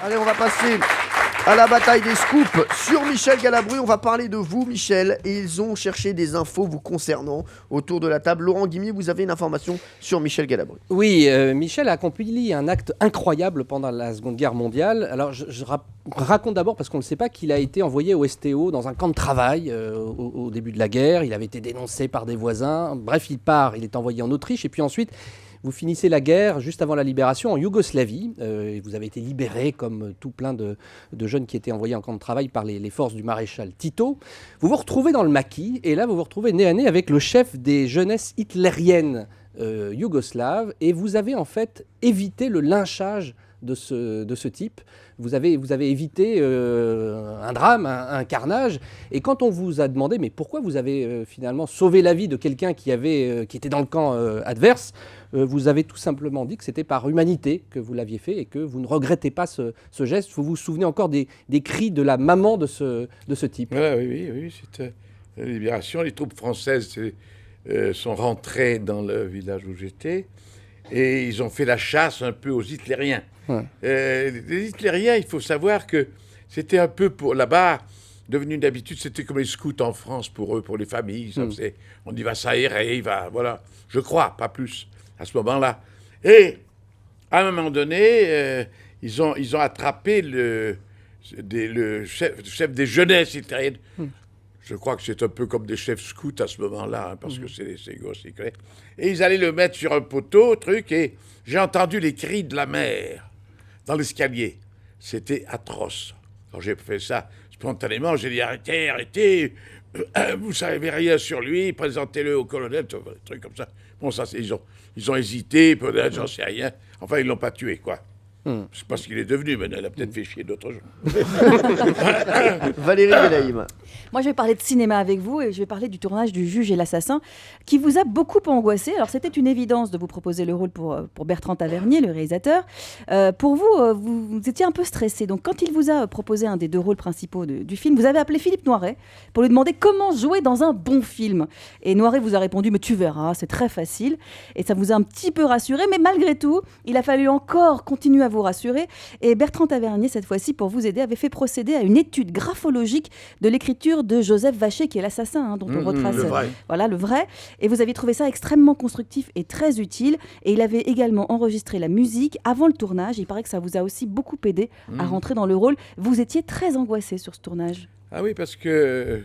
Allez, on va passer à la bataille des scoops sur Michel Galabru. On va parler de vous, Michel, et ils ont cherché des infos vous concernant autour de la table. Laurent Guimier, vous avez une information sur Michel Galabru. Oui, Michel a accompli un acte incroyable pendant la Seconde Guerre mondiale. Alors, je raconte d'abord, parce qu'on ne le sait pas, qu'il a été envoyé au STO dans un camp de travail au début de la guerre. Il avait été dénoncé par des voisins. Bref, il part, il est envoyé en Autriche, et puis ensuite... Vous finissez la guerre juste avant la libération en Yougoslavie. Et vous avez été libéré comme tout plein de jeunes qui étaient envoyés en camp de travail par les forces du maréchal Tito. Vous vous retrouvez dans le maquis et là vous vous retrouvez nez à nez avec le chef des jeunesses hitlériennes yougoslaves et vous avez en fait évité le lynchage de ce type. Vous avez évité un drame, un carnage. Et quand on vous a demandé mais pourquoi vous avez finalement sauvé la vie de quelqu'un qui était dans le camp adverse, vous avez tout simplement dit que c'était par humanité que vous l'aviez fait et que vous ne regrettez pas ce geste. Vous vous souvenez encore des cris de la maman de ce type. Voilà, oui, c'était la libération. Les troupes françaises sont rentrées dans le village où j'étais et ils ont fait la chasse un peu aux hitlériens. Ouais. Les hitlériens, il faut savoir que c'était un peu pour là-bas, devenu une habitude, c'était comme les scouts en France pour eux, pour les familles. On y va s'aérer, voilà. Je crois, pas plus, à ce moment-là. Et à un moment donné, ils ont attrapé le chef des jeunesses hitlériennes. Je crois que c'est un peu comme des chefs scouts à ce moment-là, parce que c'est gosses secrets. Et ils allaient le mettre sur un poteau, et j'ai entendu les cris de la mère dans l'escalier. C'était atroce. Quand j'ai fait ça spontanément, j'ai dit arrêtez, vous savez rien sur lui, présentez-le au colonel, des trucs comme ça. Bon, ça, ils ont hésité, peut-être, j'en sais rien. Enfin, ils l'ont pas tué, quoi. C'est pas ce qu'il est devenu, mais il a peut-être fait chier d'autres gens. Valérie Belaïm. Moi, je vais parler de cinéma avec vous et je vais parler du tournage du Juge et l'Assassin qui vous a beaucoup angoissé. Alors, c'était une évidence de vous proposer le rôle pour Bertrand Tavernier, le réalisateur. Pour vous, vous étiez un peu stressé. Donc, quand il vous a proposé un des deux rôles principaux du film, vous avez appelé Philippe Noiret pour lui demander comment jouer dans un bon film. Et Noiret vous a répondu « Mais tu verras, c'est très facile ». Et ça vous a un petit peu rassuré. Mais malgré tout, il a fallu encore continuer à vous rassurer. Et Bertrand Tavernier, cette fois-ci, pour vous aider, avait fait procéder à une étude graphologique de l'écriture de Joseph Vacher, qui est l'assassin, dont on retrace le vrai. Et vous avez trouvé ça extrêmement constructif et très utile. Et il avait également enregistré la musique avant le tournage. Il paraît que ça vous a aussi beaucoup aidé à rentrer dans le rôle. Vous étiez très angoissé sur ce tournage. Ah oui, parce que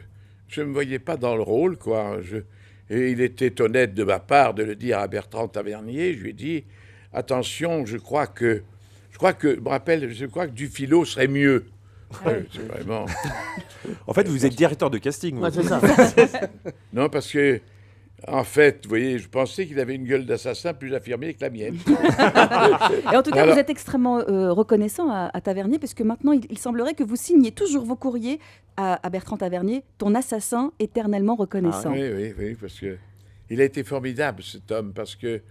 je ne me voyais pas dans le rôle, quoi. Et il était honnête de ma part de le dire à Bertrand Tavernier. Je lui ai dit, attention, je crois que Dufilo serait mieux. C'est vraiment... En fait, vous êtes directeur de casting. Ouais, c'est ça. Non, parce que, en fait, vous voyez, je pensais qu'il avait une gueule d'assassin plus affirmée que la mienne. Et en tout cas, vous êtes extrêmement reconnaissant à Tavernier, parce que maintenant, il semblerait que vous signiez toujours vos courriers à Bertrand Tavernier, ton assassin éternellement reconnaissant. Oui, parce que il a été formidable, cet homme, parce que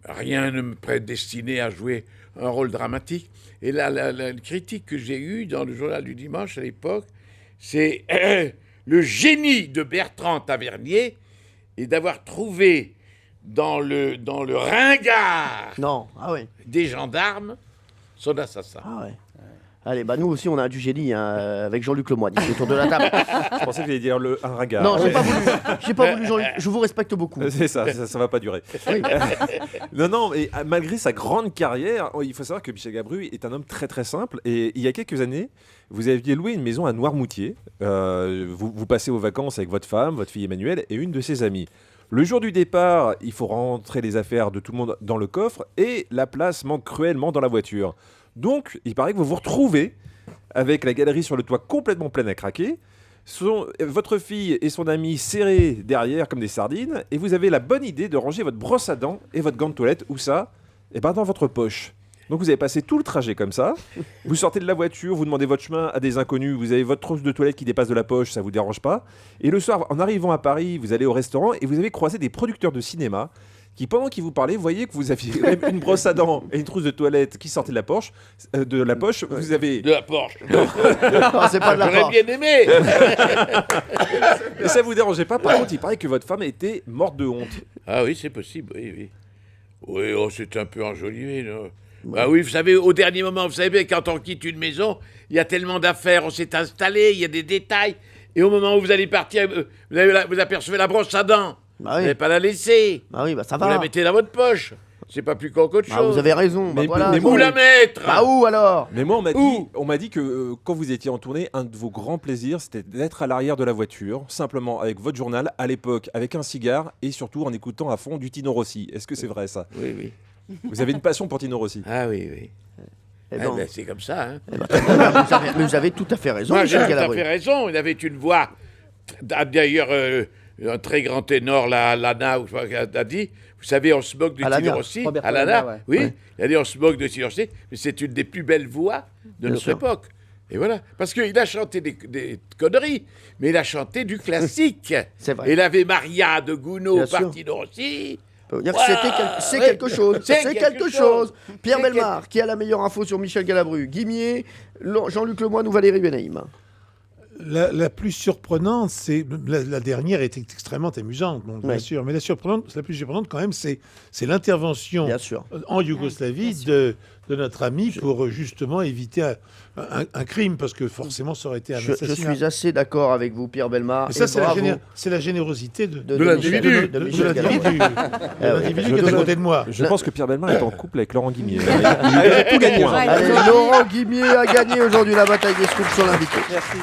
rien ne me prédestinait à jouer un rôle dramatique. Et la critique que j'ai eue dans le journal du dimanche à l'époque, c'est le génie de Bertrand Tavernier et d'avoir trouvé dans le ringard des gendarmes son assassin. Ah ouais. Allez, nous aussi, on a du génie avec Jean-Luc Lemoyne autour de la table. Je pensais que vous alliez dire un ringard. Non, j'ai pas voulu Jean-Luc. Je vous respecte beaucoup. C'est ça va pas durer. Oui. Non, mais malgré sa grande carrière, il faut savoir que Michel Galabru est un homme très très simple. Et il y a quelques années, vous aviez loué une maison à Noirmoutier. Vous passez vos vacances avec votre femme, votre fille Emmanuelle et une de ses amies. Le jour du départ, il faut rentrer les affaires de tout le monde dans le coffre et la place manque cruellement dans la voiture. Donc, il paraît que vous vous retrouvez avec la galerie sur le toit complètement pleine à craquer, votre fille et son ami serrés derrière comme des sardines, et vous avez la bonne idée de ranger votre brosse à dents et votre gant de toilette, où ça ? Dans votre poche. Donc vous avez passé tout le trajet comme ça, vous sortez de la voiture, vous demandez votre chemin à des inconnus, vous avez votre trousse de toilette qui dépasse de la poche, ça vous dérange pas, et le soir, en arrivant à Paris, vous allez au restaurant et vous avez croisé des producteurs de cinéma qui, pendant qu'ils vous parlaient, voyaient que vous aviez une brosse à dents et une trousse de toilette qui sortait de la poche. Vous avez... De la Porsche. Non, c'est pas de la Porsche. J'aurais bien aimé. Et ça vous dérangeait pas. Par contre, il paraît que votre femme était morte de honte. Ah oui, c'est possible, oui. Oui, c'est un peu enjolivé. Bah oui, vous savez, au dernier moment, vous savez, quand on quitte une maison, il y a tellement d'affaires, on s'est installé, il y a des détails. Et au moment où vous allez partir, vous apercevez la brosse à dents. Bah Vous oui. n'allez pas la laisser. Bah oui, bah ça Vous la va. mettez dans votre poche. C'est pas plus con qu'autre Bah, chose. vous avez raison. Bah Mais- voilà. mais Où la mettre Bah où alors? Mais moi, Où on m'a dit que quand vous étiez en tournée, un de vos grands plaisirs, c'était d'être à l'arrière de la voiture, simplement avec votre journal, à l'époque, avec un cigare et surtout en écoutant à fond du Tino Rossi. Est-ce que c'est vrai ça? Oui, oui. Vous avez une passion pour Tino Rossi? Ah oui, oui. Eh Ah ben, ben, c'est comme ça. Hein. mais vous avez tout à fait raison, Moi, j'ai Michel tout à Galabru. fait raison. Il avait une voix. D'ailleurs, un très grand ténor, Lana, a dit. Vous savez, on se moque de Alana. Tino Rossi. Roberto Alana, Alana, ouais. oui. Ouais. Il a dit on se moque de Tino Rossi, mais c'est une des plus belles voix de Bien notre sûr. époque. Et voilà. Parce qu'il a chanté des conneries, mais il a chanté du classique. C'est vrai. Et il avait Maria de Gounod Bien par sûr. Tino Rossi. On peut dire que Ouah, c'est ouais. quelque chose. C'est C'est quelque quelque chose. chose. Pierre C'est Bellemare, qui a la meilleure info sur Michel Galabru. Guimier, Jean-Luc Lemoyne ou Valérie Benaïm. La plus surprenante, c'est la dernière était extrêmement amusante, donc, bien Ouais. sûr, mais la plus surprenante quand même, c'est l'intervention Bien sûr. en Yougoslavie de notre ami pour justement éviter un crime, parce que forcément ça aurait été un Je assassinat. suis assez d'accord avec vous, Pierre Bellemare. Et ça, Et c'est bravo la générosité de l'individu. Michel- de de Michel Galabru. l'individu Ah ouais. qui est à côté de moi. Je pense que Pierre Bellemare est en couple avec Laurent Guimier. Il a tout gagné. Ouais. Allez, Laurent Guimier a gagné aujourd'hui la bataille des scoops sur l'invité. Merci.